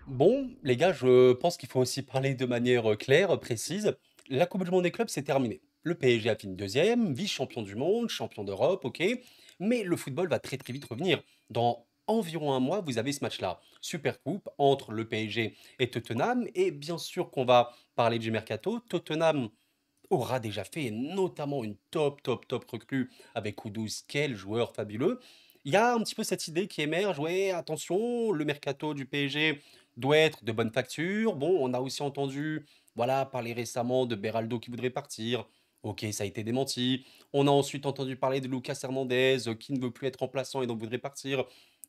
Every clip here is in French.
Bon, les gars, je pense qu'il faut aussi parler de manière claire, précise. La Coupe du Monde des clubs, c'est terminé. Le PSG a fini deuxième, vice-champion du monde, champion d'Europe, ok. Mais le football va très très vite revenir. Dans environ un mois, vous avez ce match-là. Super Coupe entre le PSG et Tottenham. Et bien sûr qu'on va parler du mercato. Tottenham aura déjà fait notamment une top recrue avec Kudus, quel joueur fabuleux. Il y a un petit peu cette idée qui émerge, ouais, attention, le mercato du PSG doit être de bonne facture. Bon, on a aussi entendu, voilà, parler récemment de Beraldo qui voudrait partir. Ok, ça a été démenti. On a ensuite entendu parler de Lucas Hernandez qui ne veut plus être remplaçant et donc voudrait partir.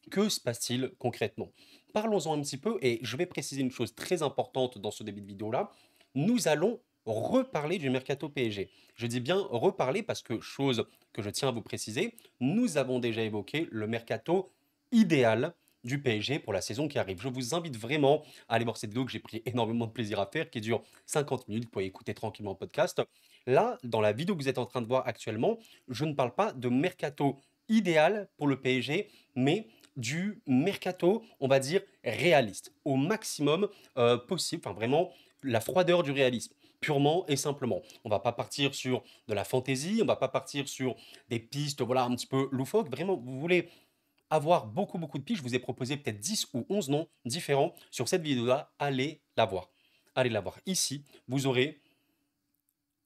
Que se passe-t-il concrètement? Parlons-en un petit peu et je vais préciser une chose très importante dans ce début de vidéo-là. Nous allons reparler du mercato PSG. Je dis bien reparler parce que, chose que je tiens à vous préciser, nous avons déjà évoqué le mercato idéal du PSG pour la saison qui arrive. Je vous invite vraiment à aller voir cette vidéo que j'ai pris énormément de plaisir à faire, qui dure 50 minutes, vous pouvez écouter tranquillement le podcast. Là, dans la vidéo que vous êtes en train de voir actuellement, je ne parle pas de mercato idéal pour le PSG, mais du mercato, on va dire, réaliste, au maximum possible, enfin vraiment la froideur du réalisme purement et simplement. On va pas partir sur de la fantaisie, on va pas partir sur des pistes, voilà, un petit peu loufoques. Vraiment, vous voulez avoir beaucoup de pistes, je vous ai proposé peut-être 10 ou 11 noms différents sur cette vidéo-là. Allez la voir. Allez la voir. Ici, vous aurez,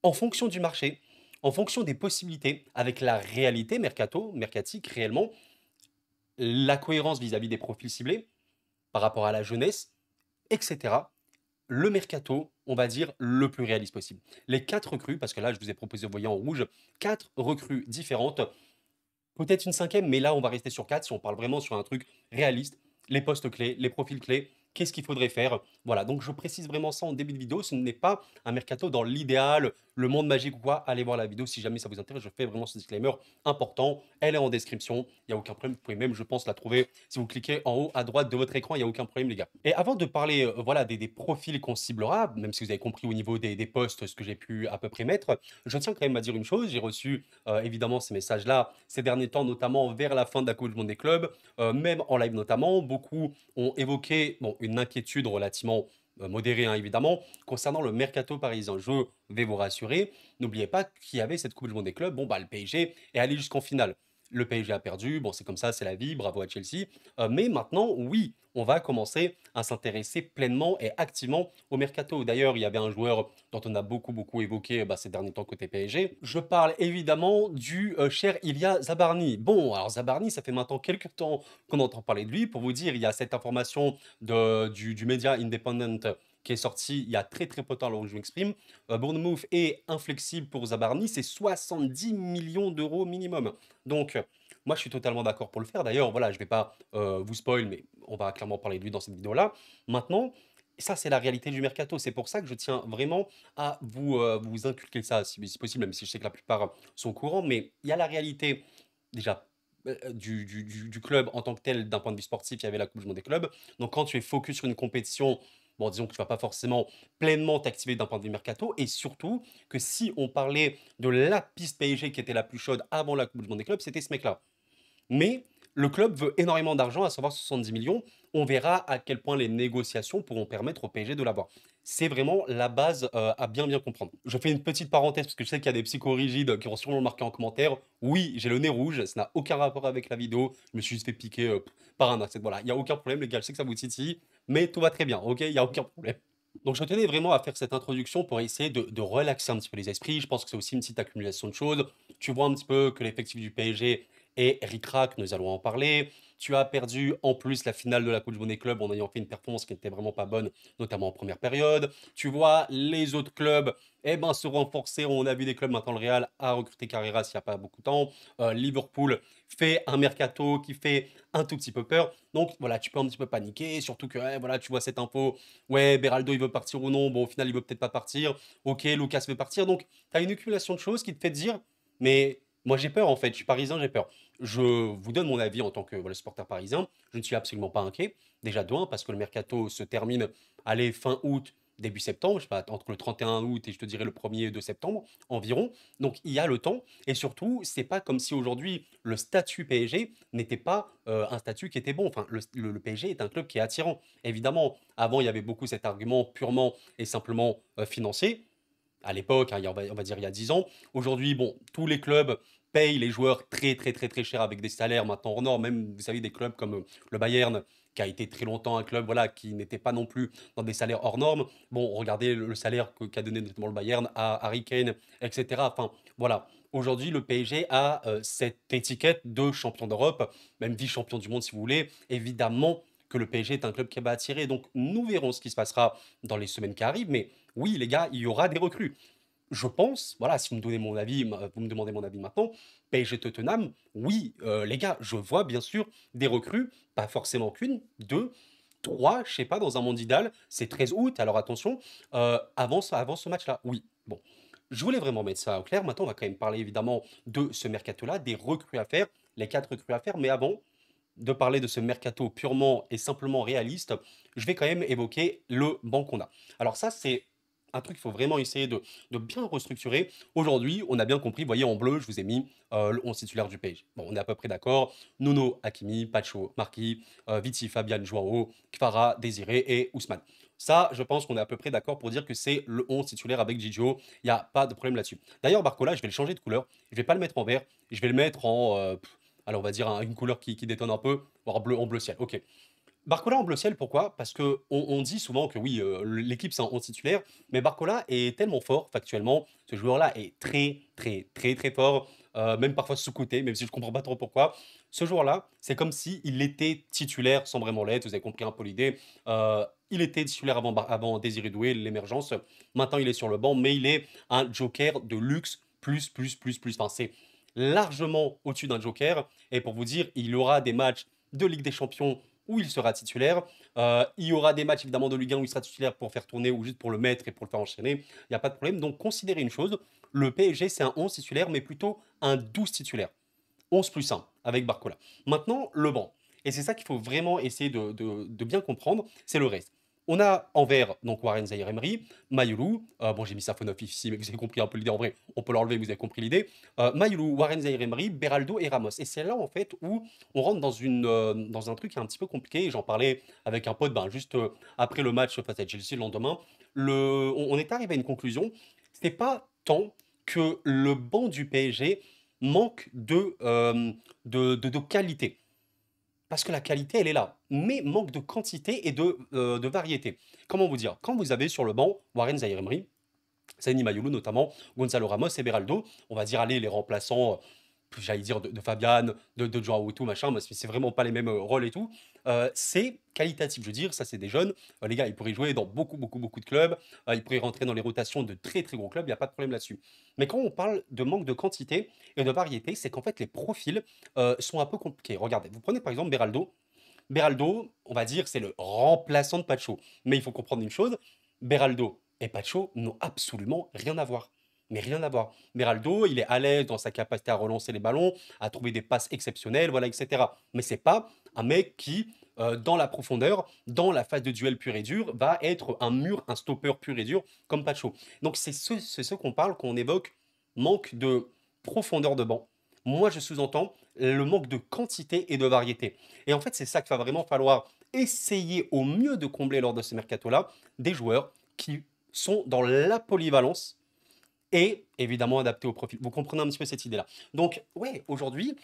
en fonction du marché, en fonction des possibilités, avec la réalité mercato, mercatique réellement, la cohérence vis-à-vis des profils ciblés par rapport à la jeunesse, etc. Le mercato, on va dire, le plus réaliste possible. Les quatre recrues, parce que là, je vous ai proposé, vous voyez en rouge, quatre recrues différentes, peut-être une cinquième, mais là, on va rester sur quatre si on parle vraiment sur un truc réaliste. Les postes clés, les profils clés, qu'est-ce qu'il faudrait faire? Voilà, donc je précise vraiment ça en début de vidéo. Ce n'est pas un mercato dans l'idéal, le monde magique ou quoi. Allez voir la vidéo si jamais ça vous intéresse. Je fais vraiment ce disclaimer important. Elle est en description. Il n'y a aucun problème. Vous pouvez même, je pense, la trouver si vous cliquez en haut à droite de votre écran. Il n'y a aucun problème, les gars. Et avant de parler voilà, des profils qu'on ciblera, même si vous avez compris au niveau des postes ce que j'ai pu à peu près mettre, je tiens quand même à dire une chose. J'ai reçu évidemment ces messages-là ces derniers temps, notamment vers la fin de la Coupe du Monde des clubs, même en live notamment. Beaucoup ont évoqué bon, une inquiétude relativement modérée, hein, évidemment, concernant le mercato parisien. Je vais vous rassurer, n'oubliez pas qu'il y avait cette Coupe du Monde des clubs. Bon, bah, le PSG est allé jusqu'en finale. Le PSG a perdu, bon, c'est comme ça, c'est la vie, bravo à Chelsea. Mais maintenant, oui, on va commencer à s'intéresser pleinement et activement au mercato. D'ailleurs, il y avait un joueur dont on a beaucoup évoqué bah, ces derniers temps côté PSG. Je parle évidemment du cher Ilia Zabarni. Bon, alors Zabarni, ça fait maintenant quelques temps qu'on entend parler de lui. Pour vous dire, il y a cette information du média Independent qui est sorti il y a très peu de temps, alors que je m'exprime. Bournemouth est inflexible pour Zabarni, c'est 70 millions d'euros minimum. Donc, moi, je suis totalement d'accord pour le faire. D'ailleurs, voilà, je vais pas vous spoil, mais on va clairement parler de lui dans cette vidéo-là. Maintenant, ça, c'est la réalité du mercato. C'est pour ça que je tiens vraiment à vous inculquer ça, si possible, même si je sais que la plupart sont au courant. Mais il y a la réalité, déjà, du club en tant que tel, d'un point de vue sportif, il y avait la Coupe du Monde des clubs. Donc, quand tu es focus sur une compétition, bon, disons que tu vas pas forcément pleinement t'activer d'un point de vue mercato. Et surtout, que si on parlait de la piste PSG qui était la plus chaude avant la Coupe du Monde des clubs, c'était ce mec-là. Mais le club veut énormément d'argent, à savoir 70 millions. On verra à quel point les négociations pourront permettre au PSG de l'avoir. C'est vraiment la base à bien comprendre. Je fais une petite parenthèse parce que je sais qu'il y a des psychorigides qui vont sûrement le marquer en commentaire. Oui, j'ai le nez rouge, ça n'a aucun rapport avec la vidéo. Je me suis juste fait piquer par un insecte. Voilà, il n'y a aucun problème, les gars. Je sais que ça vous titille, mais tout va très bien, ok? Il n'y a aucun problème. Donc je tenais vraiment à faire cette introduction pour essayer de relaxer un petit peu les esprits. Je pense que c'est aussi une petite accumulation de choses. Tu vois un petit peu que l'effectif du PSG est ric-rac, nous allons en parler. Tu as perdu en plus la finale de la Coupe du Monde des clubs en ayant fait une performance qui n'était vraiment pas bonne, notamment en première période. Tu vois les autres clubs eh ben, se renforcer. On a vu des clubs, maintenant le Real a recruté Carreras il n'y a pas beaucoup de temps. Liverpool fait un mercato qui fait un tout petit peu peur. Donc voilà, tu peux un petit peu paniquer, surtout que voilà, tu vois cette info, ouais, Beraldo il veut partir ou non, bon au final il veut peut-être pas partir, ok, Lucas veut partir, donc tu as une accumulation de choses qui te fait te dire, mais moi j'ai peur en fait, je suis parisien, j'ai peur. Je vous donne mon avis en tant que voilà, supporter parisien, je ne suis absolument pas inquiet, déjà de un, parce que le mercato se termine, allez, fin août, début septembre, je sais pas, entre le 31 août et je te dirais le 1er de septembre environ. Donc il y a le temps et surtout, c'est pas comme si aujourd'hui le statut PSG n'était pas, un statut qui était bon. Enfin, le PSG est un club qui est attirant. Évidemment, avant, il y avait beaucoup cet argument purement et simplement, financier à l'époque, hein, on va dire il y a 10 ans. Aujourd'hui, bon, tous les clubs payent les joueurs très, très, très, très cher avec des salaires maintenant hors normes. Même, vous savez, des clubs comme le Bayern, qui a été très longtemps un club voilà, qui n'était pas non plus dans des salaires hors normes. Bon, regardez le salaire qu'a donné notamment le Bayern à Harry Kane, etc. Enfin, voilà. Aujourd'hui, le PSG a cette étiquette de champion d'Europe, même vice-champion du monde si vous voulez. Évidemment que le PSG est un club qui va attirer. Donc, nous verrons ce qui se passera dans les semaines qui arrivent. Mais oui, les gars, il y aura des recrues. Je pense, voilà, si vous me donnez mon avis, vous me demandez mon avis maintenant, PSG Tottenham, oui, les gars, je vois bien sûr des recrues, pas forcément qu'une, deux, trois, je sais pas, dans un monde idéal, c'est 13 août, alors attention, avant ce match-là, oui. Bon, je voulais vraiment mettre ça au clair. Maintenant, on va quand même parler évidemment de ce mercato-là, des recrues à faire, les quatre recrues à faire, mais avant de parler de ce mercato purement et simplement réaliste, je vais quand même évoquer le banc qu'on a. Alors ça, c'est un truc qu'il faut vraiment essayer de bien restructurer. Aujourd'hui, on a bien compris, vous voyez en bleu, je vous ai mis le 11 titulaire du PSG. Bon, on est à peu près d'accord. Nono, Hakimi, Pacho, Marquis, Viti, Fabian, Joao, Kvara, Désiré et Ousmane. Ça, je pense qu'on est à peu près d'accord pour dire que c'est le 11 titulaire avec Gigio. Il n'y a pas de problème là-dessus. D'ailleurs, Barcola, je vais le changer de couleur. Je vais pas le mettre en vert. Je vais le mettre en, alors on va dire une couleur qui détonne un peu, voire bleu, en bleu ciel. Ok. Barcola en bleu ciel, pourquoi? Parce que on dit souvent que oui, l'équipe c'est un 11 titulaire, mais Barcola est tellement fort factuellement. Ce joueur-là est très, très, très, très fort, même parfois sous-coté, même si je comprends pas trop pourquoi. Ce joueur-là, c'est comme si il était titulaire sans vraiment l'être. Vous avez compris un peu l'idée. Il était titulaire avant Désiré Doué, l'émergence. Maintenant, il est sur le banc, mais il est un joker de luxe plus, plus, plus, plus. Enfin, c'est largement au-dessus d'un joker. Et pour vous dire, il aura des matchs de Ligue des Champions où il sera titulaire. Il y aura des matchs évidemment de Ligue 1 où il sera titulaire pour faire tourner ou juste pour le mettre et pour le faire enchaîner. Il n'y a pas de problème. Donc considérez une chose, le PSG c'est un 11 titulaire, mais plutôt un 12 titulaire. 11 plus 1 avec Barcola. Maintenant, le banc. Et c'est ça qu'il faut vraiment essayer de bien comprendre, c'est le reste. On a en vert, donc Warren Zaïre-Emery, Mayoulou, bon j'ai mis Safonov ici, mais vous avez compris un peu l'idée, en vrai, on peut l'enlever, vous avez compris l'idée. Mayoulou, Warren Zaïre-Emery, Beraldo et Ramos. Et c'est là en fait où on rentre dans un truc qui est un petit peu compliqué, et j'en parlais avec un pote, ben, juste après le match face à Chelsea le lendemain, on est arrivé à une conclusion, c'est pas tant que le banc du PSG manque de qualité. Parce que la qualité, elle est là, mais manque de quantité et de variété. Comment vous dire? Quand vous avez sur le banc Warren Zaïre-Emery, Sani Mayulu notamment, Gonzalo Ramos et Beraldo, on va dire, allez, les remplaçants, j'allais dire de Fabian, de Joao et tout, machin, mais c'est vraiment pas les mêmes rôles et tout. C'est qualitatif, je veux dire, ça c'est des jeunes. Les gars, ils pourraient jouer dans beaucoup, beaucoup, beaucoup de clubs, ils pourraient rentrer dans les rotations de très, très gros clubs, il n'y a pas de problème là-dessus. Mais quand on parle de manque de quantité et de variété, c'est qu'en fait, les profils sont un peu compliqués. Regardez, vous prenez par exemple Beraldo. Beraldo, on va dire, c'est le remplaçant de Pacho. Mais il faut comprendre une chose, Beraldo et Pacho n'ont absolument rien à voir. Mais rien à voir. Beraldo, il est à l'aise dans sa capacité à relancer les ballons, à trouver des passes exceptionnelles, voilà, etc. Mais c'est pas un mec qui, dans la profondeur, dans la phase de duel pur et dur, va être un mur, un stopper pur et dur comme Pacho. Donc c'est ce qu'on parle, qu'on évoque, manque de profondeur de banc. Moi, je sous-entends le manque de quantité et de variété. Et en fait, c'est ça qu'il va vraiment falloir essayer au mieux de combler lors de ce mercato-là, des joueurs qui sont dans la polyvalence et évidemment adaptés au profil. Vous comprenez un petit peu cette idée-là. Donc, ouais, aujourd'hui,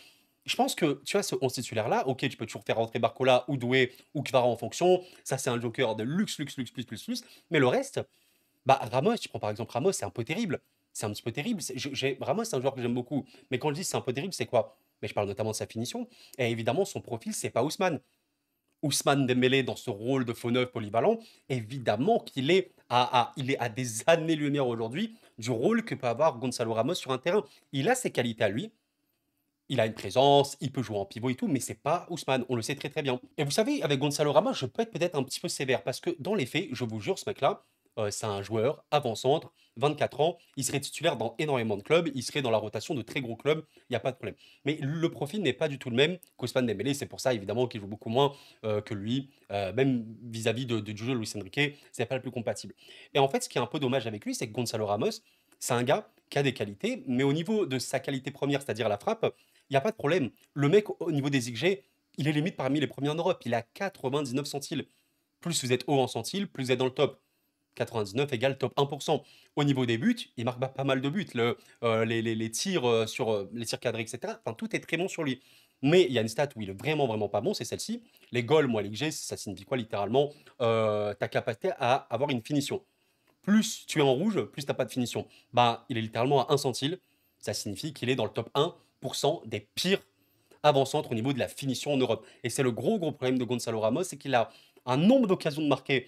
je pense que, tu vois, ce 11 titulaire-là, ok, tu peux toujours faire rentrer Barcola ou Doué ou Kvara en fonction. Ça, c'est un joker de luxe, luxe, luxe, plus, plus, plus. Mais le reste, bah, Ramos, tu prends par exemple Ramos, c'est un peu terrible. C'est un petit peu terrible. Ramos, c'est un joueur que j'aime beaucoup. Mais quand je dis c'est un peu terrible, c'est quoi? Mais je parle notamment de sa finition. Et évidemment, son profil, c'est pas Ousmane. Ousmane Dembélé dans ce rôle de faux neuf polyvalent, évidemment qu'il est il est à des années-lumière aujourd'hui du rôle que peut avoir Gonzalo Ramos sur un terrain. Il a ses qualités à lui, il a une présence, il peut jouer en pivot et tout, mais c'est pas Ousmane, on le sait très très bien. Et vous savez, avec Gonzalo Ramos, je peux être peut-être un petit peu sévère parce que dans les faits, je vous jure, ce mec-là, c'est un joueur avant-centre, 24 ans, il serait titulaire dans énormément de clubs, il serait dans la rotation de très gros clubs, il y a pas de problème. Mais le profil n'est pas du tout le même qu'Ousmane Dembélé, c'est pour ça évidemment qu'il joue beaucoup moins, que lui, même vis-à-vis de du jeu de Luis Enrique, c'est pas le plus compatible. Et en fait, ce qui est un peu dommage avec lui, c'est que Gonzalo Ramos, c'est un gars qui a des qualités, mais au niveau de sa qualité première, c'est-à-dire la frappe, il y a pas de problème. Le mec, au niveau des XG, il est limite parmi les premiers en Europe, il a 99 centiles. Plus vous êtes haut en centiles, plus vous êtes dans le top. 99 égale top 1%. Au niveau des buts, il marque pas mal de buts. Les tirs sur les tirs cadrés, etc. Enfin, tout est très bon sur lui. Mais il y a une stat où il est vraiment, vraiment pas bon, c'est celle-ci. Les goals, moi, les G, ça signifie quoi littéralement? Ta capacité à avoir une finition. Plus tu es en rouge, plus tu n'as pas de finition. Bah, il est littéralement à 1 centile. Ça signifie qu'il est dans le top 1% des pires avant-centres au niveau de la finition en Europe. Et c'est le gros, gros problème de Gonzalo Ramos, c'est qu'il a un nombre d'occasions de marquer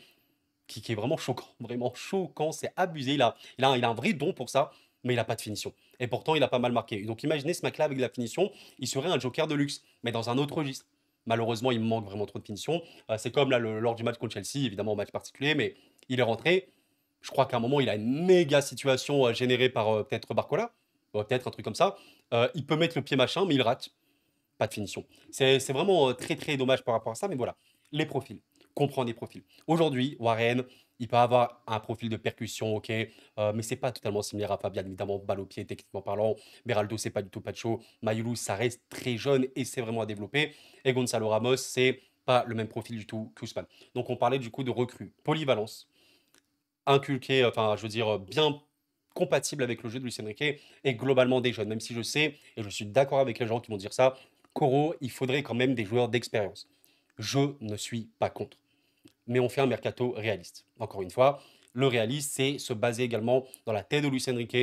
qui est vraiment choquant, c'est abusé. Il a un vrai don pour ça, mais il n'a pas de finition. Et pourtant, il a pas mal marqué. Donc imaginez ce mec-là avec de la finition, il serait un joker de luxe, mais dans un autre registre. Malheureusement, il me manque vraiment trop de finition. C'est comme là, lors du match contre Chelsea, évidemment, match particulier, mais il est rentré. Je crois qu'à un moment, il a une méga situation générée par peut-être Barcola, peut-être un truc comme ça. Il peut mettre le pied machin, mais il rate. Pas de finition. C'est vraiment très très dommage par rapport à ça, mais voilà. Les profils. Comprendre les profils. Aujourd'hui, Warren, il peut avoir un profil de percussion, ok, mais c'est pas totalement similaire à Fabian, évidemment, balle au pied, techniquement parlant. Beraldo, c'est pas du tout Pacho. Mayulu, ça reste très jeune et c'est vraiment à développer. Et Gonzalo Ramos, c'est pas le même profil du tout qu'Ousmane. Donc on parlait du coup de recrue. Polyvalence, inculqué, enfin, je veux dire, bien compatible avec le jeu de Luis Enrique et globalement des jeunes. Même si je sais, et je suis d'accord avec les gens qui vont dire ça, Coro, il faudrait quand même des joueurs d'expérience. Je ne suis pas contre. Mais on fait un mercato réaliste. Encore une fois, le réaliste, c'est se baser également dans la tête de Luis Enrique,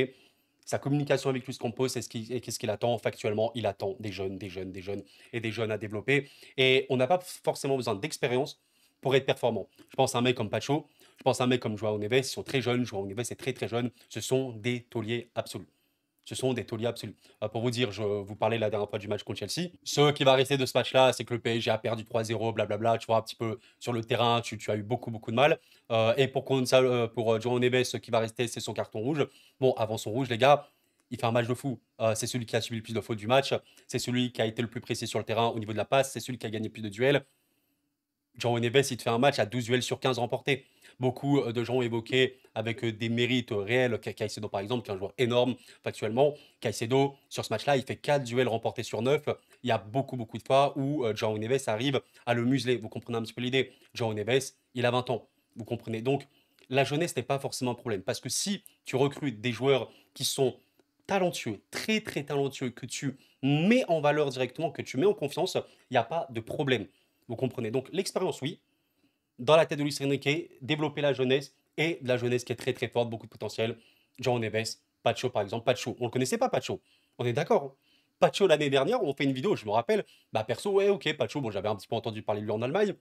sa communication avec Luis Campos et qu'est-ce qu'il attend factuellement. Il attend des jeunes, des jeunes, des jeunes et des jeunes à développer. Et on n'a pas forcément besoin d'expérience pour être performant. Je pense à un mec comme Pacho, je pense à un mec comme Joao Neves, ils sont très jeunes. Joao Neves est très très jeune. Ce sont des tauliers absolus. Ce sont des tauliers absolus. Pour vous dire, je vous parlais la dernière fois du match contre Chelsea. Ce qui va rester de ce match-là, c'est que le PSG a perdu 3-0, blablabla. Tu vois, un petit peu sur le terrain, tu as eu beaucoup, beaucoup de mal. Et pour Joao Neves, ce qui va rester, c'est son carton rouge. Bon, avant son rouge, les gars, il fait un match de fou. C'est celui qui a subi le plus de fautes du match. C'est celui qui a été le plus précis sur le terrain au niveau de la passe. C'est celui qui a gagné le plus de duels. João Neves, il te fait un match à 12 duels sur 15 remportés. Beaucoup de gens ont évoqué avec des mérites réels, Caicedo par exemple, qui est un joueur énorme factuellement. Caicedo, sur ce match-là, il fait 4 duels remportés sur 9. Il y a beaucoup, beaucoup de fois où João Neves arrive à le museler. Vous comprenez un petit peu l'idée. João Neves, il a 20 ans. Vous comprenez. Donc, la jeunesse n'est pas forcément un problème. Parce que si tu recrutes des joueurs qui sont talentueux, très, très talentueux, que tu mets en valeur directement, que tu mets en confiance, il n'y a pas de problème. Vous comprenez? Donc l'expérience, oui. Dans la tête de Luis Enrique, développer la jeunesse et de la jeunesse qui est très très forte, beaucoup de potentiel. Jean Neves, Pacho par exemple. Pacho, on le connaissait pas Pacho. On est d'accord, hein. Pacho l'année dernière, on fait une vidéo, je me rappelle. Bah perso, ouais, ok, Pacho, bon j'avais un petit peu entendu parler de lui en Allemagne.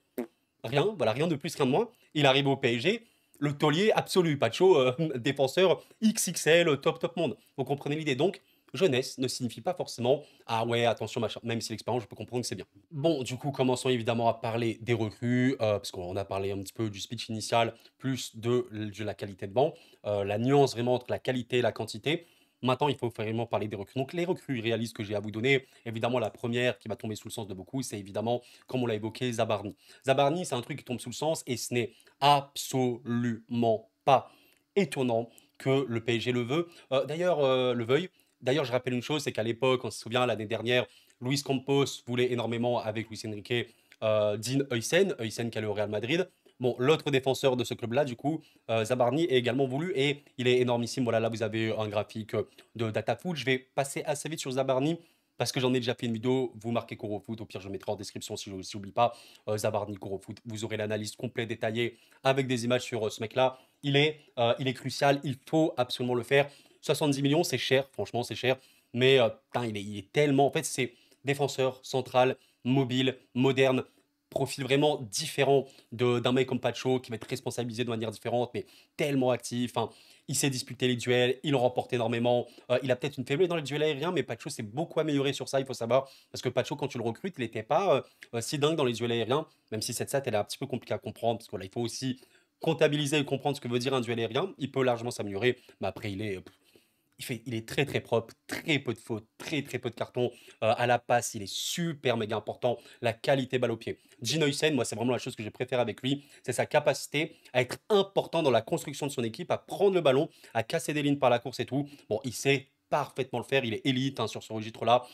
Rien, voilà, rien de plus, rien de moins. Il arrive au PSG, le taulier absolu. Pacho, défenseur XXL, top top monde. Vous comprenez l'idée? Donc, jeunesse ne signifie pas forcément ah ouais, attention, machin. Même si l'expérience, je peux comprendre que c'est bien. Bon, du coup, commençons évidemment à parler des recrues, parce qu'on a parlé un petit peu du speech initial, plus de la qualité de banc, la nuance vraiment entre la qualité et la quantité. Maintenant, il faut vraiment parler des recrues. Donc, les recrues réalistes que j'ai à vous donner, évidemment, la première qui va tomber sous le sens de beaucoup, c'est évidemment, comme on l'a évoqué, Zabarni. Zabarni, c'est un truc qui tombe sous le sens et ce n'est absolument pas étonnant que le PSG le veuille. D'ailleurs, je rappelle une chose, c'est qu'à l'époque, on se souvient, l'année dernière, Luis Campos voulait énormément avec Luis Enrique Dean Huijsen qui allait au Real Madrid. Bon, l'autre défenseur de ce club-là, du coup, Zabarni est également voulu et il est énormissime. Voilà, là, vous avez un graphique de DataFoot. Je vais passer assez vite sur Zabarni parce que j'en ai déjà fait une vidéo. Vous marquez Corofoot, au pire, je mettrai en description si je n'oublie pas. Zabarni, Corofoot, vous aurez l'analyse complète, détaillée avec des images sur ce mec-là. Il est crucial, il faut absolument le faire. 70 millions, c'est cher, franchement, c'est cher. Mais putain, il est tellement. En fait, c'est défenseur central, mobile, moderne, profil vraiment différent d'un mec comme Pacho qui va être responsabilisé de manière différente, mais tellement actif. Enfin, il sait disputer les duels, il en remporte énormément. Il a peut-être une faiblesse dans les duels aériens, mais Pacho s'est beaucoup amélioré sur ça, il faut savoir. Parce que Pacho, quand tu le recrutes, il n'était pas si dingue dans les duels aériens, même si cette stat, elle est un petit peu compliquée à comprendre, parce que voilà, il faut aussi comptabiliser et comprendre ce que veut dire un duel aérien, il peut largement s'améliorer. Mais après, il est très très propre, très peu de fautes, très très peu de cartons. À la passe, il est super méga important. La qualité balle au pied. Gino Hussein, moi, c'est vraiment la chose que j'ai préférée avec lui. C'est sa capacité à être important dans la construction de son équipe, à prendre le ballon, à casser des lignes par la course et tout. Bon, il sait parfaitement le faire. Il est élite hein, sur ce registre-là.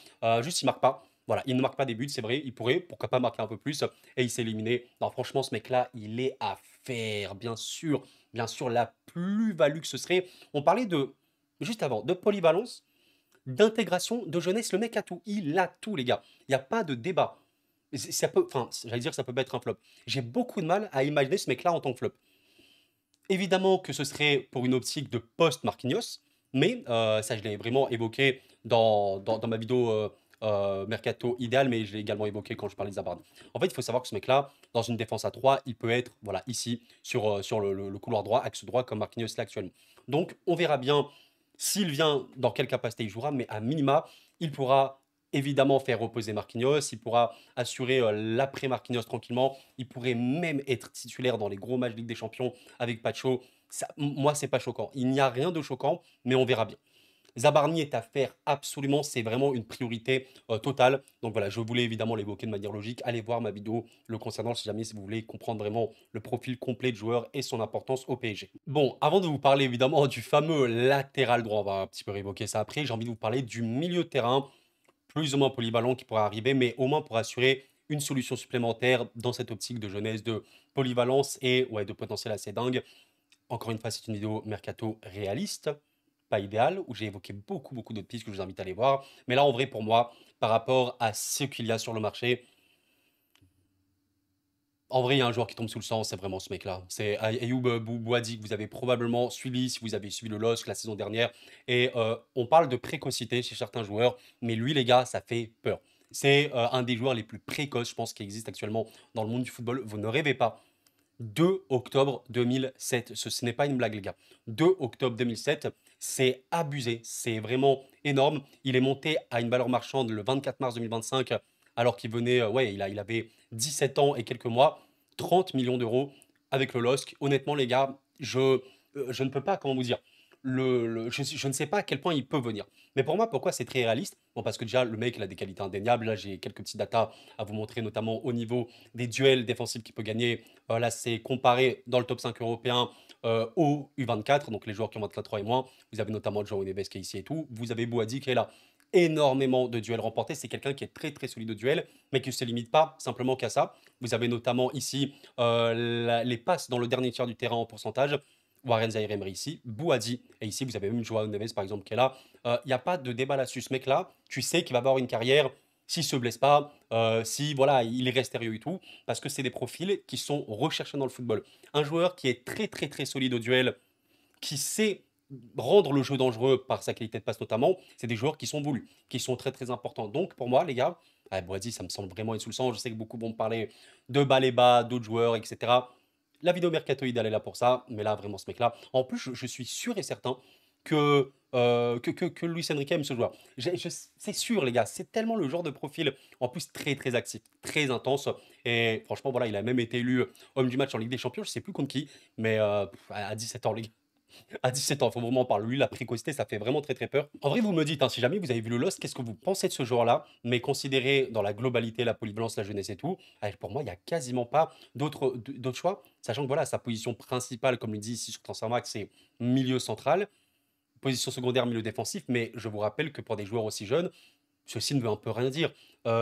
Juste, il marque pas. Voilà, il ne marque pas des buts, c'est vrai. Il pourrait, pourquoi pas marquer un peu plus. Et il s'est éliminé. Non, franchement, ce mec-là, il est à faire, bien sûr. Bien sûr, la plus-value que ce serait. On parlait de juste avant, de polyvalence, d'intégration, de jeunesse. Le mec a tout. Il a tout, les gars. Il n'y a pas de débat. Ça peut, enfin, j'allais dire, ça peut pas être un flop. J'ai beaucoup de mal à imaginer ce mec-là en tant que flop. Évidemment que ce serait pour une optique de post-Marquinhos, mais ça, je l'ai vraiment évoqué dans ma vidéo Mercato idéal, mais je l'ai également évoqué quand je parlais de Zabardi. En fait, il faut savoir que ce mec-là, dans une défense à 3, il peut être voilà, ici, sur le couloir droit, axe droit, comme Marquinhos là actuellement. Donc, on verra bien s'il vient, dans quelle capacité il jouera, mais à minima, il pourra évidemment faire reposer Marquinhos, il pourra assurer l'après Marquinhos tranquillement, il pourrait même être titulaire dans les gros matchs Ligue des Champions avec Pacho. Ça, moi, c'est pas choquant. Il n'y a rien de choquant, mais on verra bien. Zabarni est à faire absolument, c'est vraiment une priorité totale. Donc voilà, je voulais évidemment l'évoquer de manière logique. Allez voir ma vidéo le concernant si jamais si vous voulez comprendre vraiment le profil complet de joueur et son importance au PSG. Bon, avant de vous parler évidemment du fameux latéral droit, on va un petit peu réévoquer ça après, j'ai envie de vous parler du milieu de terrain, plus ou moins polyvalent qui pourra arriver, mais au moins pour assurer une solution supplémentaire dans cette optique de jeunesse, de polyvalence et ouais, de potentiel assez dingue. Encore une fois, c'est une vidéo mercato réaliste, pas idéale, où j'ai évoqué beaucoup, beaucoup d'autres pistes que je vous invite à aller voir. Mais là, en vrai, pour moi, par rapport à ce qu'il y a sur le marché, en vrai, il y a un joueur qui tombe sous le sang, c'est vraiment ce mec-là. C'est Ayoub Bouadi que vous avez probablement suivi si vous avez suivi le LOSC la saison dernière. Et on parle de précocité chez certains joueurs, mais lui, les gars, ça fait peur. C'est un des joueurs les plus précoces, je pense, qui existe actuellement dans le monde du football. Vous ne rêvez pas. 2 octobre 2007. Ce n'est pas une blague, les gars. 2 octobre 2007, c'est abusé. C'est vraiment énorme. Il est monté à une valeur marchande le 24 mars 2025, alors qu'il venait, ouais, il avait 17 ans et quelques mois, 30 millions d'euros avec le LOSC. Honnêtement, les gars, je ne peux pas, comment vous dire, je ne sais pas à quel point il peut venir. Mais pour moi, pourquoi c'est très réaliste? Bon, parce que déjà, le mec, il a des qualités indéniables. Là, j'ai quelques petits datas à vous montrer, notamment au niveau des duels défensifs qu'il peut gagner. Là, c'est comparé dans le top 5 européen au U24, donc les joueurs qui ont 24 ans et moins. Vous avez notamment João Neves qui est ici et tout. Vous avez Bouadi qui est là. Énormément de duels remportés. C'est quelqu'un qui est très très solide au duel, mais qui ne se limite pas simplement qu'à ça. Vous avez notamment ici les passes dans le dernier tiers du terrain en pourcentage. Warren Zaïre-Emery ici, Bouadi, et ici vous avez même Joao Neves par exemple qui est là. Il n'y a pas de débat là-dessus. Ce mec-là, tu sais qu'il va avoir une carrière s'il se blesse pas, si voilà, il reste sérieux et tout, parce que c'est des profils qui sont recherchés dans le football. Un joueur qui est très très très solide au duel, qui sait rendre le jeu dangereux par sa qualité de passe notamment, c'est des joueurs qui sont voulus, qui sont très très importants. Donc pour moi les gars, Boadi ça me semble vraiment être sous le sang. Je sais que beaucoup vont me parler de Baleba, d'autres joueurs, etc. La vidéo Mercato idéale est là pour ça, mais là vraiment ce mec-là. En plus je suis sûr et certain que Luis Enrique aime ce joueur. C'est sûr les gars, c'est tellement le genre de profil, en plus très très actif, très intense. Et franchement voilà, il a même été élu homme du match en Ligue des Champions, je sais plus contre qui, mais à 17 ans les gars. À 17 ans, il faut vraiment en parler. Lui, la précocité, ça fait vraiment très très peur. En vrai, vous me dites, hein, si jamais vous avez vu le Lost, qu'est-ce que vous pensez de ce joueur-là? Mais considéré dans la globalité, la polyvalence, la jeunesse et tout, pour moi, il n'y a quasiment pas d'autres choix. Sachant que voilà, sa position principale, comme il dit ici sur Transfermarkt, c'est milieu central. Position secondaire, milieu défensif. Mais je vous rappelle que pour des joueurs aussi jeunes, ceci ne veut un peu rien dire.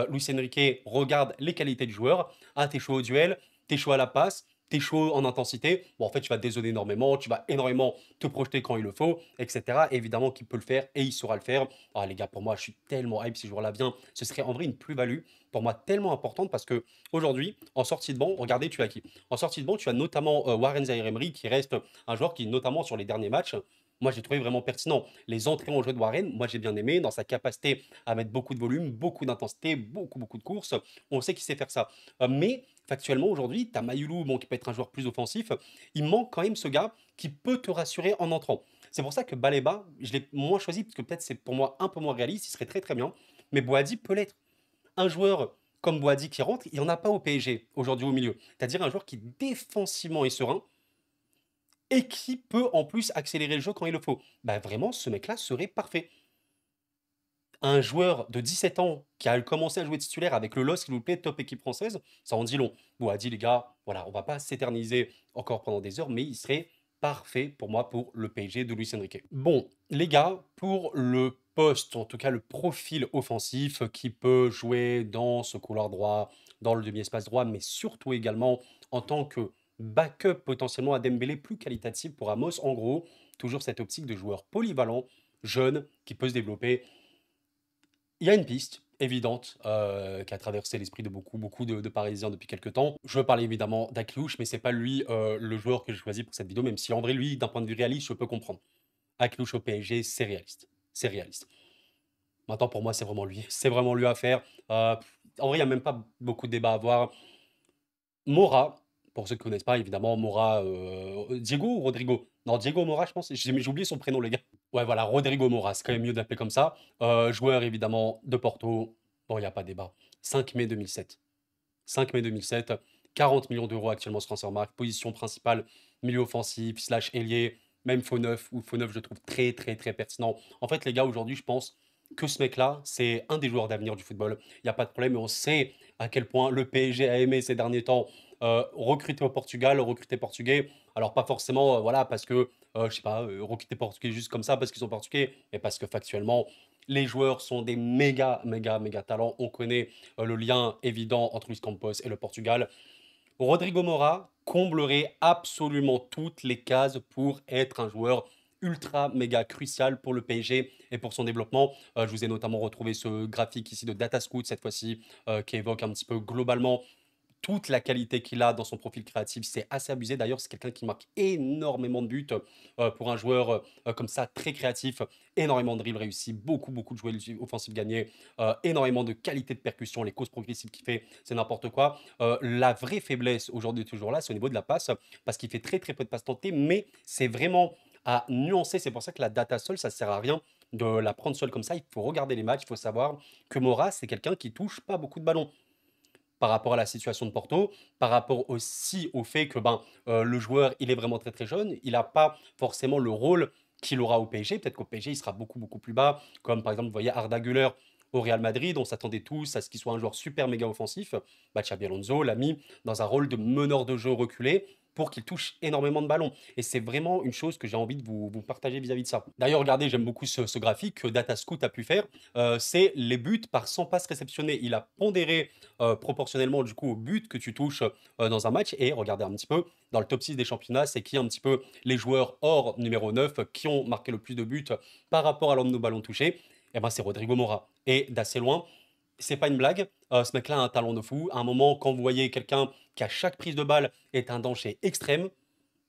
Luis Enrique regarde les qualités du joueur. Ah, t'es chaud au duel, t'es chaud à la passe, t'es chaud en intensité. Bon, en fait, tu vas te dézonner énormément, tu vas énormément te projeter quand il le faut, etc. Évidemment qu'il peut le faire et il saura le faire. Ah, les gars, pour moi, je suis tellement hype si ce joueur-là vient. Ce serait en vrai une plus-value pour moi tellement importante parce que aujourd'hui, en sortie de banc, regardez, tu as qui? En sortie de banc, tu as notamment Warren Zaïre-Emery qui reste un joueur qui, notamment sur les derniers matchs, moi j'ai trouvé vraiment pertinent. Les entrées en jeu de Warren, moi j'ai bien aimé dans sa capacité à mettre beaucoup de volume, beaucoup d'intensité, beaucoup de courses. On sait qu'il sait faire ça. Mais factuellement, aujourd'hui, tu as Mayoulou, bon, qui peut être un joueur plus offensif. Il manque quand même ce gars qui peut te rassurer en entrant. C'est pour ça que Baleba, je l'ai moins choisi, parce que peut-être c'est pour moi un peu moins réaliste, il serait très très bien. Mais Boadi peut l'être. Un joueur comme Boadi qui rentre, il n'y en a pas au PSG aujourd'hui au milieu. C'est-à-dire un joueur qui défensivement est serein, et qui peut en plus accélérer le jeu quand il le faut. Bah vraiment, ce mec-là serait parfait. Un joueur de 17 ans qui a commencé à jouer titulaire avec le LOSC, s'il vous plaît, top équipe française, ça en dit long. Bon, a dit les gars, voilà, on va pas s'éterniser encore pendant des heures, mais il serait parfait pour moi pour le PSG de Luis Enrique. Bon, les gars, pour le poste, en tout cas le profil offensif qui peut jouer dans ce couloir droit, dans le demi-espace droit, mais surtout également en tant que backup potentiellement à Dembélé plus qualitatif pour Amos. En gros, toujours cette optique de joueur polyvalent, jeune, qui peut se développer. Il y a une piste évidente, qui a traversé l'esprit de beaucoup de Parisiens depuis quelque temps. Je veux parler évidemment d'Akliouche, mais c'est pas lui, le joueur que j'ai choisi pour cette vidéo, même si en vrai, lui, d'un point de vue réaliste, je peux comprendre. Akliouche au PSG, c'est réaliste. C'est réaliste. Maintenant, pour moi, c'est vraiment lui. C'est vraiment lui à faire. En vrai, il y a même pas beaucoup de débat à avoir. Mora, pour ceux qui connaissent pas, évidemment, Mora, Diego ou Rodrigo? Non, Diego Mora, je pense. J'ai oublié son prénom, les gars. Ouais, voilà, Rodrigo Mora, c'est quand même mieux d'appeler comme ça. Joueur, évidemment, de Porto. Bon, il n'y a pas de débat. 5 mai 2007. 5 mai 2007. 40 millions d'euros actuellement sur Transfermarkt. Position principale, milieu offensif, slash ailier. Même faux neuf, ou faux neuf, je trouve très pertinent. En fait, les gars, aujourd'hui, je pense que ce mec-là, c'est un des joueurs d'avenir du football. Il n'y a pas de problème, et on sait à quel point le PSG a aimé ces derniers temps recruter au Portugal, recruter portugais. Alors, pas forcément, voilà, parce que, je sais pas, recruter portugais juste comme ça, parce qu'ils sont portugais, mais parce que factuellement, les joueurs sont des méga talents. On connaît le lien évident entre Luis Campos et le Portugal. Rodrigo Mora comblerait absolument toutes les cases pour être un joueur ultra méga crucial pour le PSG et pour son développement. Je vous ai notamment retrouvé ce graphique ici de Datascout cette fois-ci qui évoque un petit peu globalement toute la qualité qu'il a dans son profil créatif. C'est assez abusé. D'ailleurs, c'est quelqu'un qui marque énormément de buts pour un joueur comme ça, très créatif. Énormément de dribbles réussis, beaucoup de jouets offensifs gagnés, énormément de qualité de percussion. Les causes progressives qu'il fait, c'est n'importe quoi. La vraie faiblesse aujourd'hui, toujours là, c'est au niveau de la passe, parce qu'il fait très peu de passes tentées, mais c'est vraiment à nuancer. C'est pour ça que la data seule, ça sert à rien de la prendre seule comme ça. Il faut regarder les matchs, il faut savoir que Mora, c'est quelqu'un qui touche pas beaucoup de ballons par rapport à la situation de Porto, par rapport aussi au fait que le joueur, il est vraiment très jeune, il n'a pas forcément le rôle qu'il aura au PSG. Peut-être qu'au PSG, il sera beaucoup plus bas, comme par exemple, vous voyez Arda Güler au Real Madrid, on s'attendait tous à ce qu'il soit un joueur super méga offensif. Xabi Alonso l'a mis dans un rôle de meneur de jeu reculé pour qu'il touche énormément de ballons. Et c'est vraiment une chose que j'ai envie de vous partager vis-à-vis de ça. D'ailleurs, regardez, j'aime beaucoup ce graphique que Datascout a pu faire. C'est les buts par 100 passes réceptionnées. Il a pondéré proportionnellement du coup au but que tu touches dans un match. Et regardez un petit peu, dans le top 6 des championnats, c'est qui un petit peu les joueurs hors numéro 9 qui ont marqué le plus de buts par rapport à l'homme de ballons touchés. Et ben c'est Rodrigo Mora. Et d'assez loin, c'est pas une blague, ce mec-là a un talent de fou. À un moment, quand vous voyez quelqu'un qui à chaque prise de balle est un danger extrême,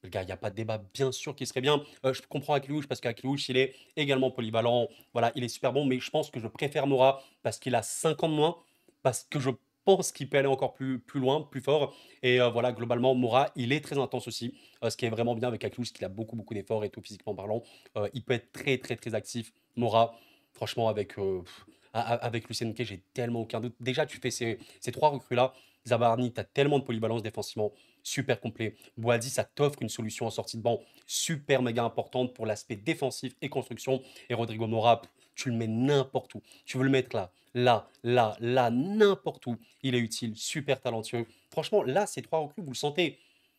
le gars, il y a pas de débat, bien sûr qu'il serait bien. Je comprends Akliouche parce qu'Akliouche, il est également polyvalent, voilà, il est super bon, mais je pense que je préfère Mora parce qu'il a 5 ans de moins, parce que je pense qu'il peut aller encore plus loin, plus fort. Et voilà, globalement, Mora, il est très intense aussi. Ce qui est vraiment bien avec Akliouche, c'est qu'il a beaucoup d'efforts et tout physiquement parlant. Il peut être très actif. Mora, franchement, avec Lucien Enrique, j'ai tellement aucun doute. Déjà, tu fais ces trois recrues-là. Zabarni, tu as tellement de polyvalence défensivement, super complet. Boadi, ça t'offre une solution en sortie de banc super méga importante pour l'aspect défensif et construction. Et Rodrigo Mora, tu le mets n'importe où. Tu veux le mettre là, n'importe où. Il est utile, super talentueux. Franchement, là, ces trois recrues, vous le sentez.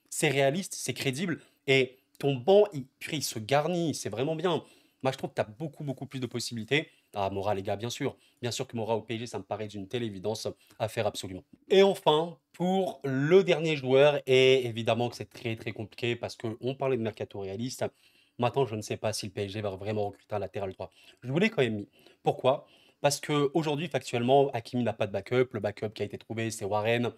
C'est réaliste, c'est crédible. Et ton banc, purée, il se garnit, c'est vraiment bien. Moi, je trouve que tu as beaucoup plus de possibilités. Ah, Mora, les gars, bien sûr. Bien sûr que Mora au PSG, ça me paraît d'une telle évidence à faire absolument. Et enfin, pour le dernier joueur, et évidemment que c'est très compliqué parce qu'on parlait de mercato réaliste. Maintenant, je ne sais pas si le PSG va vraiment recruter un latéral droit. Je vous l'ai quand même mis. Pourquoi? Parce qu'aujourd'hui, factuellement, Hakimi n'a pas de backup. Le backup qui a été trouvé, c'est Warren.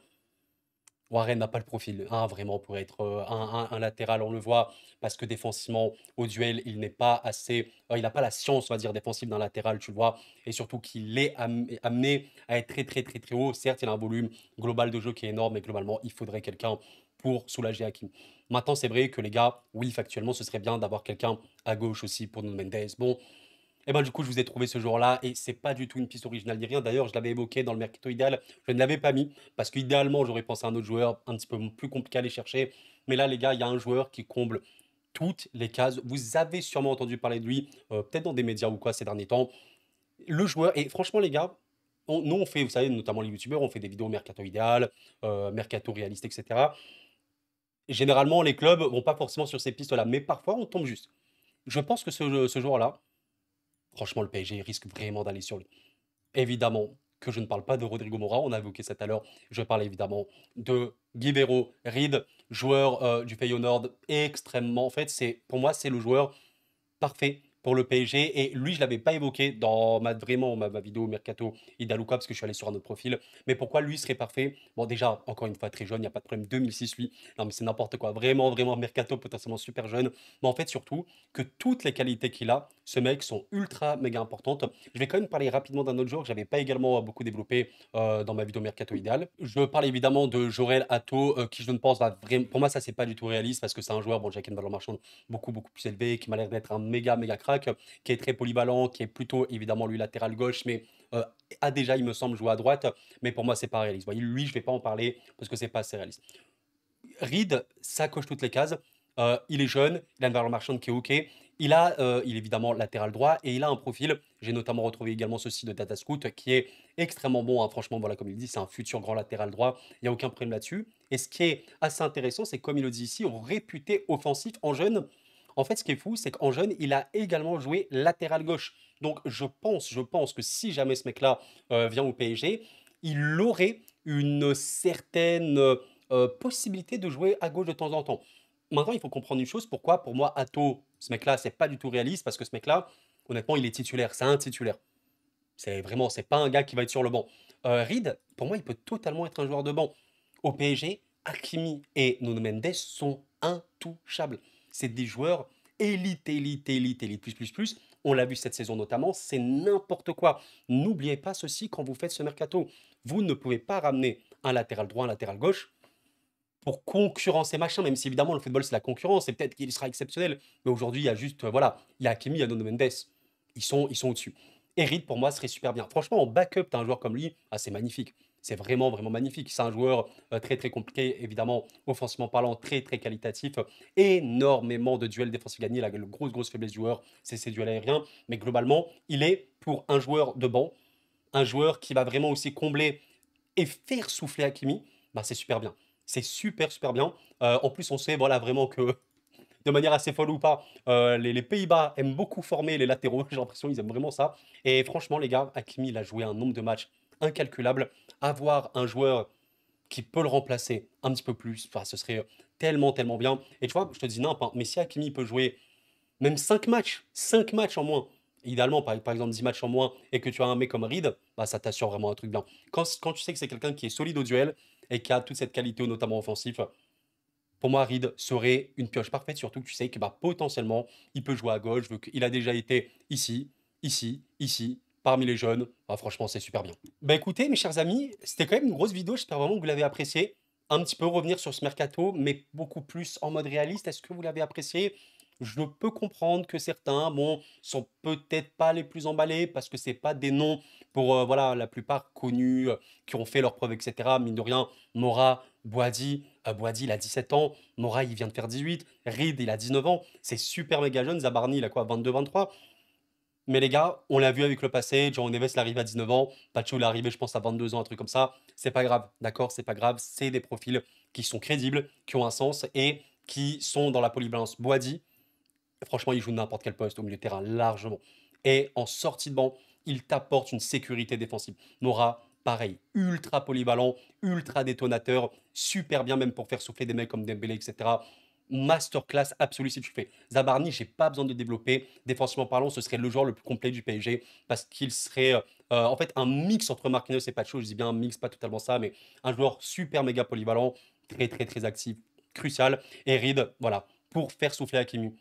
Warren n'a pas le profil, hein, vraiment pour être un latéral, on le voit, parce que défensivement, au duel, il n'est pas assez, il n'a pas la science, on va dire, défensive d'un latéral, tu le vois, et surtout qu'il est amené à être très haut. Certes, il a un volume global de jeu qui est énorme, mais globalement, il faudrait quelqu'un pour soulager Hakim. Maintenant, c'est vrai que les gars, oui, factuellement, ce serait bien d'avoir quelqu'un à gauche aussi pour Nuno Mendes. Bon, et ben du coup, je vous ai trouvé ce jour-là et c'est pas du tout une piste originale ni rien. D'ailleurs, je l'avais évoqué dans le mercato idéal, je ne l'avais pas mis parce qu'idéalement, j'aurais pensé à un autre joueur un petit peu plus compliqué à aller chercher. Mais là, les gars, il y a un joueur qui comble toutes les cases. Vous avez sûrement entendu parler de lui, peut-être dans des médias ou quoi ces derniers temps. Le joueur et franchement les gars, nous on fait, vous savez, notamment les youtubeurs, on fait des vidéos mercato idéal, mercato réaliste, et cetera. Généralement, les clubs vont pas forcément sur ces pistes-là, mais parfois on tombe juste. Je pense que ce joueur-là, franchement, le PSG risque vraiment d'aller sur lui. Évidemment que je ne parle pas de Rodrigo Mora, on a évoqué ça tout à l'heure. Je parle évidemment de Guivero Reed, joueur du Feyenoord extrêmement. En fait, pour moi, c'est le joueur parfait pour le PSG. Et lui, je ne l'avais pas évoqué dans ma vidéo Mercato Idaluka parce que je suis allé sur un autre profil. Mais pourquoi lui serait parfait? Bon, déjà, encore une fois, très jeune, il n'y a pas de problème. 2006, lui. Non, mais c'est n'importe quoi. Vraiment, vraiment, Mercato potentiellement super jeune. Mais en fait, surtout, que toutes les qualités qu'il a, ce mec, sont ultra méga importantes. Je vais quand même parler rapidement d'un autre joueur que j'avais pas également beaucoup développé dans ma vidéo Mercato idéal. Je parle évidemment de Jorel Atto, qui je ne pense va vraiment. Pour moi, ça, c'est pas du tout réaliste parce que c'est un joueur, bon, Jacques Valeur Marchand, beaucoup, beaucoup plus élevé, qui m'a l'air d'être un méga, méga crack, qui est très polyvalent, qui est plutôt évidemment lui latéral gauche, mais euh, a déjà, il me semble, joué à droite. Mais pour moi, c'est pas réaliste. Vous voyez, lui, je vais pas en parler parce que c'est pas assez réaliste. Reed, ça coche toutes les cases. Il est jeune, il a une valeur marchande qui est OK. Il est évidemment latéral droit et il a un profil. J'ai notamment retrouvé également ceci de Data Scout qui est extrêmement bon, hein. Franchement, voilà, comme il dit, c'est un futur grand latéral droit. Il n'y a aucun problème là-dessus. Et ce qui est assez intéressant, c'est comme il le dit ici, réputé offensif en jeune. En fait, ce qui est fou, c'est qu'en jeune, il a également joué latéral gauche. Donc, je pense que si jamais ce mec-là vient au PSG, il aurait une certaine possibilité de jouer à gauche de temps en temps. Maintenant, il faut comprendre une chose. Pourquoi? Pour moi, Atto, ce mec-là, c'est pas du tout réaliste parce que ce mec-là, honnêtement, il est titulaire. C'est un titulaire. C'est pas un gars qui va être sur le banc. Reed, pour moi, il peut totalement être un joueur de banc. Au PSG, Hakimi et Nuno Mendes sont intouchables. C'est des joueurs élite, élite, élite, élite, plus, plus, plus. On l'a vu cette saison notamment, c'est n'importe quoi. N'oubliez pas ceci quand vous faites ce mercato. Vous ne pouvez pas ramener un latéral droit, un latéral gauche pour concurrencer machin, même si évidemment le football c'est la concurrence et peut-être qu'il sera exceptionnel. Mais aujourd'hui, il y a juste, voilà, il y a Hakimi, il y a Nuno Mendes. Ils sont au-dessus. Et Reed, pour moi, serait super bien. Franchement, en backup, tu as un joueur comme lui, ah, c'est magnifique. C'est vraiment, vraiment magnifique. C'est un joueur très, très compliqué, évidemment, offensivement parlant, très, très qualitatif. Énormément de duels défensifs gagnés. La grosse, grosse faiblesse du joueur, c'est ses duels aériens. Mais globalement, il est pour un joueur de banc, un joueur qui va vraiment aussi combler et faire souffler Hakimi, bah, c'est super bien. C'est super, super bien. En plus, on sait voilà, vraiment que, de manière assez folle ou pas, les Pays-Bas aiment beaucoup former les latéraux. J'ai l'impression qu'ils aiment vraiment ça. Et franchement, les gars, Hakimi, il a joué un nombre de matchs incalculable. Avoir un joueur qui peut le remplacer un petit peu plus, enfin, ce serait tellement, tellement bien. Et tu vois, je te dis n'importe, mais si Hakimi peut jouer même 5 matchs en moins, idéalement par exemple 10 matchs en moins, et que tu as un mec comme Reed, bah, ça t'assure vraiment un truc bien. Quand tu sais que c'est quelqu'un qui est solide au duel et qui a toute cette qualité, notamment offensif, pour moi, Reed serait une pioche parfaite, surtout que tu sais que bah, potentiellement, il peut jouer à gauche, vu qu'il a déjà été ici, ici, ici, parmi les jeunes. Ah, franchement, c'est super bien. Bah écoutez, mes chers amis, c'était quand même une grosse vidéo, j'espère vraiment que vous l'avez apprécié. Un petit peu revenir sur ce mercato, mais beaucoup plus en mode réaliste. Est-ce que vous l'avez apprécié? Je peux comprendre que certains, bon, sont peut-être pas les plus emballés parce que c'est pas des noms pour, voilà, la plupart connus, qui ont fait leurs preuves, etc. Mine de rien, Mora, Boadi, il a 17 ans. Mora, il vient de faire 18. Reed, il a 19 ans. C'est super méga jeune. Zabarni, il a quoi, 22, 23? Mais les gars, on l'a vu avec le passé. John Neves, il arrive à 19 ans. Pacho, il est arrivé, je pense, à 22 ans, un truc comme ça. C'est pas grave, d'accord? C'est pas grave. C'est des profils qui sont crédibles, qui ont un sens et qui sont dans la polyvalence. Boadi, franchement, il joue n'importe quel poste au milieu de terrain, largement. Et en sortie de banc, il t'apporte une sécurité défensive. Nora, pareil, ultra polyvalent, ultra détonateur, super bien même pour faire souffler des mecs comme Dembélé, etc. Masterclass absolue si tu fais. Zabarni, j'ai pas besoin de développer. Défensivement parlant, ce serait le joueur le plus complet du PSG parce qu'il serait en fait un mix entre Marquinhos et Pacho. Je dis bien un mix, pas totalement ça, mais un joueur super méga polyvalent, très très très actif, crucial. Et Reed, voilà, pour faire souffler Hakimi.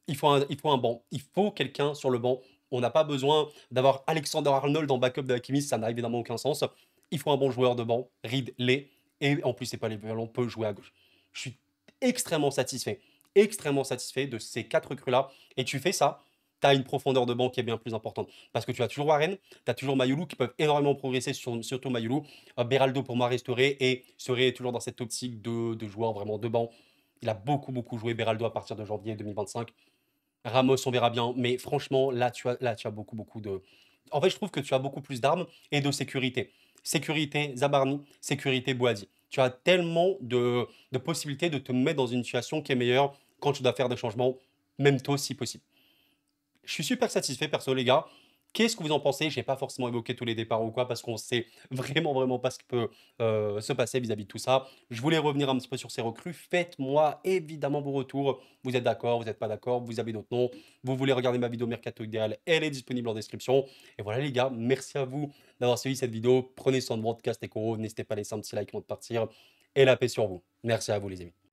Il faut un banc. Il faut quelqu'un sur le banc. On n'a pas besoin d'avoir Alexander Arnold en backup de Hakimi, ça n'a évidemment aucun sens. Il faut un bon joueur de banc. Reed l'est. Et en plus, c'est pas les on peut jouer à gauche. Je suis extrêmement satisfait de ces quatre recrues-là. Et tu fais ça, tu as une profondeur de banc qui est bien plus importante. Parce que tu as toujours Warren, tu as toujours Mayulu qui peuvent énormément progresser, surtout Mayulu. Beraldo pour moi resterait et serait toujours dans cette optique de joueur vraiment de banc. Il a beaucoup, beaucoup joué Beraldo à partir de janvier 2025. Ramos, on verra bien. Mais franchement, là, tu as beaucoup, beaucoup de. En fait, je trouve que tu as beaucoup plus d'armes et de sécurité. Sécurité Zabarni, sécurité Boadi. Tu as tellement de possibilités de te mettre dans une situation qui est meilleure quand tu dois faire des changements, même tôt si possible. Je suis super satisfait, perso, les gars. Qu'est-ce que vous en pensez? Je n'ai pas forcément évoqué tous les départs ou quoi, parce qu'on sait vraiment, vraiment pas ce qui peut se passer vis-à-vis de tout ça. Je voulais revenir un petit peu sur ces recrues. Faites-moi évidemment vos retours. Vous êtes d'accord, vous n'êtes pas d'accord, vous avez d'autres noms. Vous voulez regarder ma vidéo Mercato Idéal, elle est disponible en description. Et voilà, les gars, merci à vous d'avoir suivi cette vidéo. Prenez soin de votre podcast et N'hésitez pas à laisser un petit like avant de partir. Et la paix sur vous. Merci à vous, les amis.